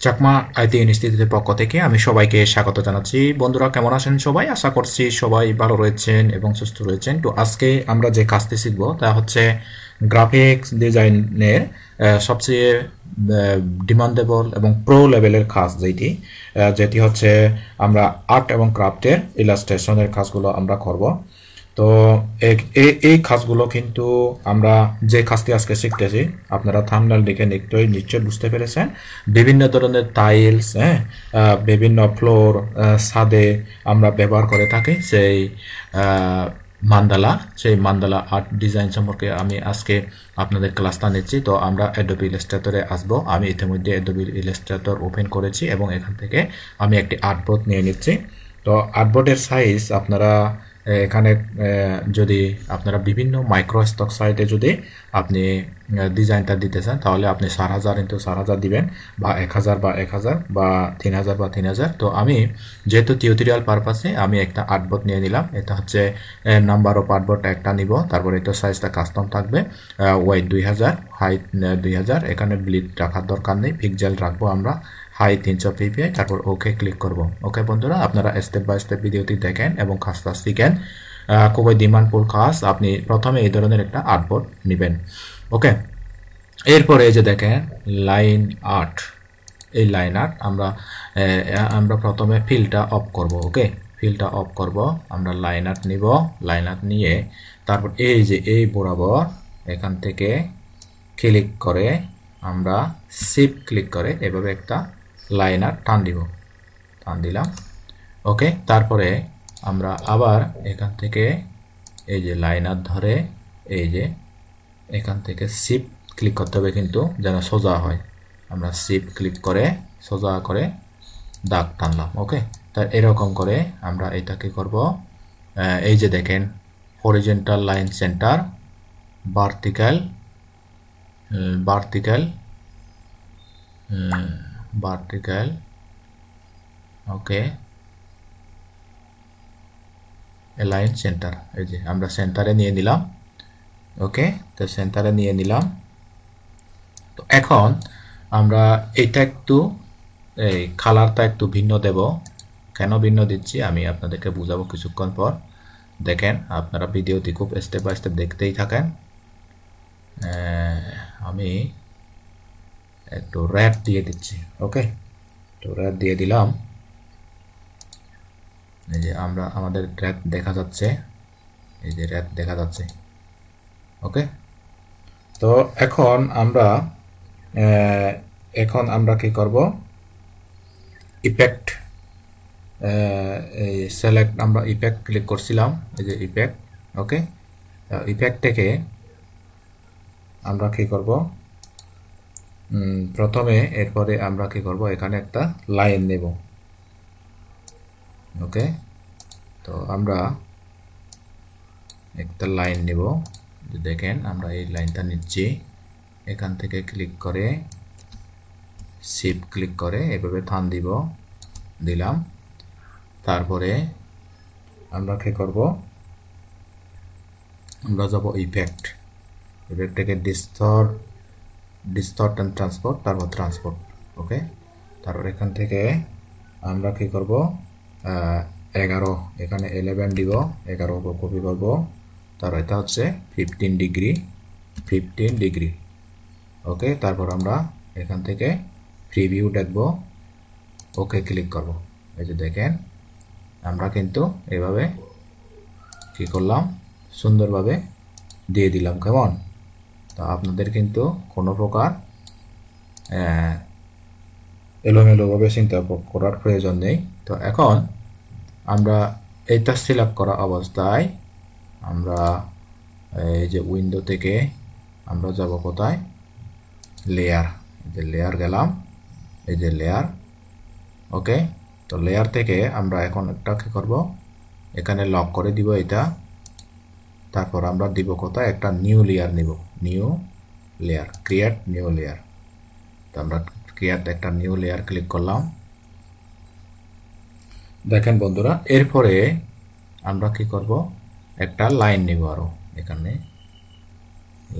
Chakma IT ইনস্টিটিউটের পক্ষ থেকে আমি সবাইকে স্বাগত জানাচ্ছি। বন্ধুরা কেমন আছেন সবাই? আশা করছি সবাই ভালো রয়েছেন এবং সুস্থ রয়েছেন। তো আজকে আমরা যে কাজটি শিখব তা হচ্ছে গ্রাফিক্স ডিজাইনের সবচেয়ে ডিমান্ডেবল এবং প্রো লেভেলের কাজ যেটি হচ্ছে আমরা আর্ট এবং ক্রাফটের ইলাস্ট্রেশনের কাজগুলো আমরা করব। তো এই কাজগুলো কিন্তু আমরা যে কাজটি আজকে শিখতেছি আপনারা থাম্বনেল দেখে নিশ্চয়ই বুঝতে পেরেছেন। বিভিন্ন ধরনের টাইলস, বিভিন্ন ফ্লোর, ছাদে আমরা ব্যবহার করে থাকি সেই মান্দালা আর্ট ডিজাইন সম্পর্কে আমি আজকে আপনাদের ক্লাসটা নিচ্ছি। তো আমরা অ্যাডোবি ইলাস্ট্রেটরে আসবো। আমি ইতিমধ্যে অ্যাডোবি ইলাস্ট্রেটর ওপেন করেছি এবং এখান থেকে আমি একটি আর্টবোর্ড নিয়ে নিচ্ছি। তো আর্টবোর্ডের সাইজ আপনারা এখানে যদি আপনারা বিভিন্ন মাইক্রোস্টক সাইটে যদি আপনি ডিজাইনটা দিতে চান তাহলে আপনি 4000 ইন্টু 4000 দিবেন, বা 1000 বা 1000 বা 3000 বা 3000। তো আমি যেহেতু টিউটোরিয়াল পারপাসে আমি একটা আর্টবোর্ড নিয়ে নিলাম। এটা হচ্ছে নাম্বার অফ আর্টবোর্ড একটা নিব, তারপরে এটা সাইজটা কাস্টম থাকবে, ওয়াইড 2000, হাইট 2000। এখানে ব্লিড রাখার দরকার নেই, পিক্সেল রাখবো আমরা হাই 300 ppi। তারপর ওকে ক্লিক করব। ওকে বন্ধুরা, আপনারা স্টেপ বাই স্টেপ ভিডিওটি দেখেন এবং কাজটা শিখেন। খুবই ডিমান্ডফুল কাজ। আপনি প্রথমে এই ধরনের একটা আর্টবোর্ড নেবেন। ওকে, এরপরে এই যে দেখেন লাইন আর্ট, এই লাইন আর্ট আমরা প্রথমে ফিলটা অফ করব। ওকে, ফিলটা অফ করব, আমরা লাইন আর্ট নিব। লাইন আর্ট নিয়ে তারপর এই যে এই বরাবর এখান থেকে ক্লিক করে আমরা শিফট ক্লিক করে এভাবে একটা লাইন আর্ট টান দিলাম। ওকে, তারপরে আমরা আবার এখান থেকে এই যে লাইন আর্ট ধরে এই যে এখান থেকে শিফট ক্লিক করতে হবে, কিন্তু যেন সোজা হয়। আমরা শিফট ক্লিক করে সোজা করে দাগ টানলাম। ওকে, তাই এরকম করে আমরা এটাকে করব। এই যে দেখেন হরিজন্টাল লাইন সেন্টার, ভার্টিক্যাল ওকে, লাইন সেন্টার, এই যে আমরা সেন্টারে নিয়ে নিলাম। ওকে, তো সেন্টারে নিয়ে নিলাম। তো এখন আমরা এটা একটু এই কালারটা একটু ভিন্ন দেব। কেন ভিন্ন দিচ্ছি আমি আপনাদেরকে বুঝাবো কিছুক্ষণ পর। দেখেন আপনারা ভিডিওটি খুব স্টেপ বাই স্টেপ দেখতেই থাকেন। আমি একটু রেড দিয়ে দিচ্ছি। ওকে, তো রেড দিয়ে দিলাম। এই যে আমাদের রেড দেখা যাচ্ছে, এই যে রেড দেখা যাচ্ছে। ওকে, তো এখন আমরা কি করব, ইফেক্ট সিলেক্ট, আমরা ইফেক্ট ক্লিক করছিলাম, এই যে ইফেক্ট। ওকে, ইফেক্ট থেকে আমরা কি করব, প্রথমে এরপরে আমরা কি করব, এখানে একটা লাইন নেব। ওকে, তো আমরা একটা লাইন নেব। দেখেন আমরা এই লাইনটা নিচ্ছি, এখান থেকে ক্লিক করে শিফট ক্লিক করে এভাবে টান দিলাম। তারপরে আমরা কি করব, আমরা যাব ইফেক্ট থেকে ডিস্টর্ট এন্ড ট্রান্সপোর্ট, তারপর ট্রান্সপোর্ট। ওকে, তারপর এখান থেকে আমরা কি করব, 11, এখানে 11 দিব, 11 কপি করব। তার এটা হচ্ছে 15 ডিগ্রি। ওকে, তারপর আমরা এখান থেকে প্রিভিউ দেখব। ওকে ক্লিক করব। এই যে দেখেন আমরা কিন্তু এভাবে কি করলাম, সুন্দরভাবে দিয়ে দিলাম। কেমন? তো আপনাদের কিন্তু কোনো প্রকার এলোমেলোভাবে চিন্তা করার প্রয়োজন নেই। তো এখন আমরা এটা সিলেক্ট করা অবস্থায় আমরা এই যে উইন্ডো থেকে আমরা যাব কোথায়, লেয়ার, এই যে লেয়ার গেলাম, এই যে লেয়ার। ওকে, তো লেয়ার থেকে আমরা এখন একটা কি করব, এখানে লক করে দিব এটা। তারপর আমরা দিব কোথায়, একটা নিউ লেয়ার নিব, ক্রিয়েট নিউ লেয়ার। তো আমরা ক্রিয়েট একটা নিউ লেয়ার ক্লিক করলাম। দেখেন বন্ধুরা, এরপরে আমরা কি করব, একটা লাইন নিব আরো, এখানে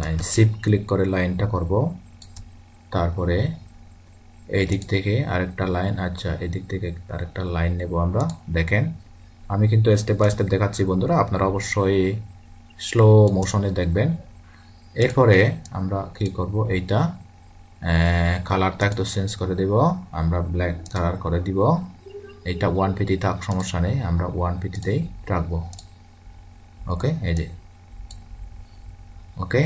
লাইন শিফট ক্লিক করে লাইনটা করব। তারপরে এই দিক থেকে আরেকটা লাইন, আচ্ছা এই দিক থেকে আরেকটা লাইন নেব আমরা। দেখেন আমি কিন্তু স্টেপ বাই স্টেপ দেখাচ্ছি বন্ধুরা, আপনারা অবশ্যই স্লো মোশনে দেখবেন। এরপরে আমরা কি করব, এইটা কালারটা একটু চেঞ্জ করে দেব, আমরা ব্ল্যাক কালার করে দিব। এইটা 150 থাক, সমস্যা নেই, আমরা 150তেই রাখবো। ওকে, এই যে ওকে।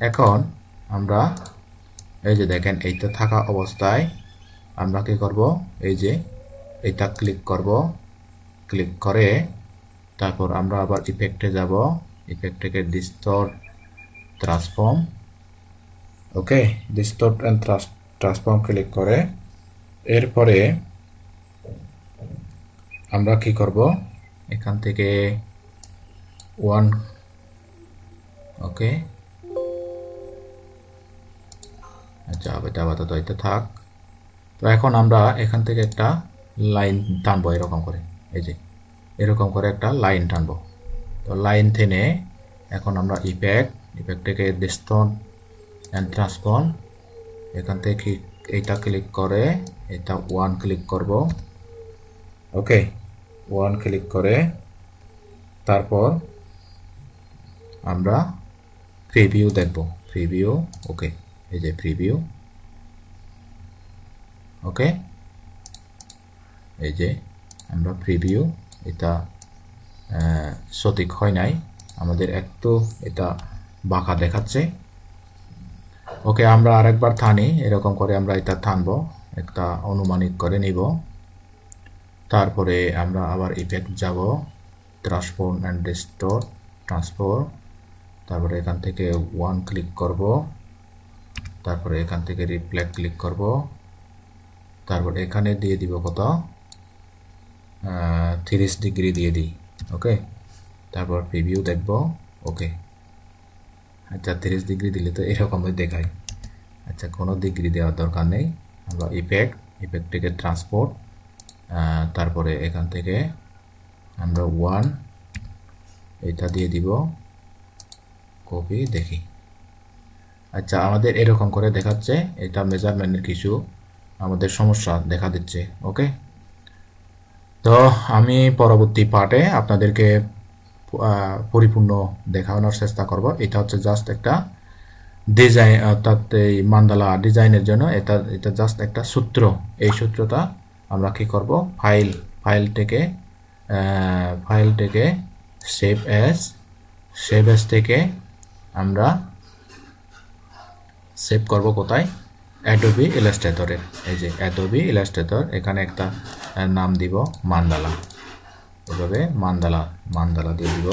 এখন আমরা এই যে দেখেন এইটা থাকা অবস্থায় আমরা কি করব, এই যে এটা ক্লিক করব, ক্লিক করে তারপর আমরা আবার ইফেক্টে যাব, ইফেক্ট থেকে distort transform. Okay, distort and transform click করে এরপরে আমরা কি করব, এখান থেকে 1, ওকে আচ্ছা এটা আপাতত এটা থাক। তো এখন আমরা এখান থেকে একটা লাইন টানবো এরকম করে, এই যে এরকম করে একটা লাইন টানবো। তো লাইন টেনে এখন আমরা ইফেক্ট থেকে ডিস্টর্ট এন্ড ট্রান্সফর্ম, এখান থেকে এইটা ক্লিক করে এটা 1 ক্লিক করব। ওকে, 1 ক্লিক করে তারপর আমরা প্রিভিউ দেখব, প্রিভিউ। ওকে, এই যে প্রিভিউ। ওকে, এই যে আমরা প্রিভিউ, এটা সঠিক হয় নাই, আমাদের একটু এটা বাঁকা দেখাচ্ছে। ওকে, আমরা আরেকবার টানি, এরকম করে আমরা এটা টানবো, একটা অনুমানিক করে নিব। তারপরে আমরা আবার ইফেক্ট যাব, ট্রান্সফর্ম এন্ড ডিস্টর্ট ট্রান্সফর্ম, তারপরে এখান থেকে 1 ক্লিক করব, তারপরে এখান থেকে রিফ্লেক্ট ক্লিক করব, তারপর এখানে দিয়ে দিব কত, 30 ডিগ্রি দিয়ে দিই। ওকে, তারপর প্রিভিউ দেখব। ওকে, আচ্ছা 30 ডিগ্রি দিলে তো এরকমই দেখায়, আচ্ছা কোনো ডিগ্রি দেওয়ার দরকার নেই। আমরা ইফেক্ট থেকে ট্রান্সপোর্ট, তারপরে এখান থেকে আমরা 1 এটা দিয়ে দিব, কপি দেখি। আচ্ছা আমাদের এরকম করে দেখাচ্ছে, এটা মেজারমেন্টের কিছু আমাদের সমস্যা দেখা দিচ্ছে। ওকে, তো আমি পরবর্তী পার্টে আপনাদেরকে পরিপূর্ণ দেখানোর চেষ্টা করব। এটা হচ্ছে জাস্ট একটা ডিজাইন, অর্থাৎ এই মান্দালা ডিজাইনের জন্য এটা জাস্ট একটা সূত্র। এই সূত্রটা আমরা কি করব, ফাইল থেকে সেভ অ্যাজ থেকে আমরা সেভ করব কোথায়, অ্যাডোবি ইলাস্ট্রেটরে। এই যে অ্যাডোবি ইলাস্ট্রেটর, এখানে একটা নাম দিব মান্দালা, এভাবে মান্দালা দিয়ে দিব।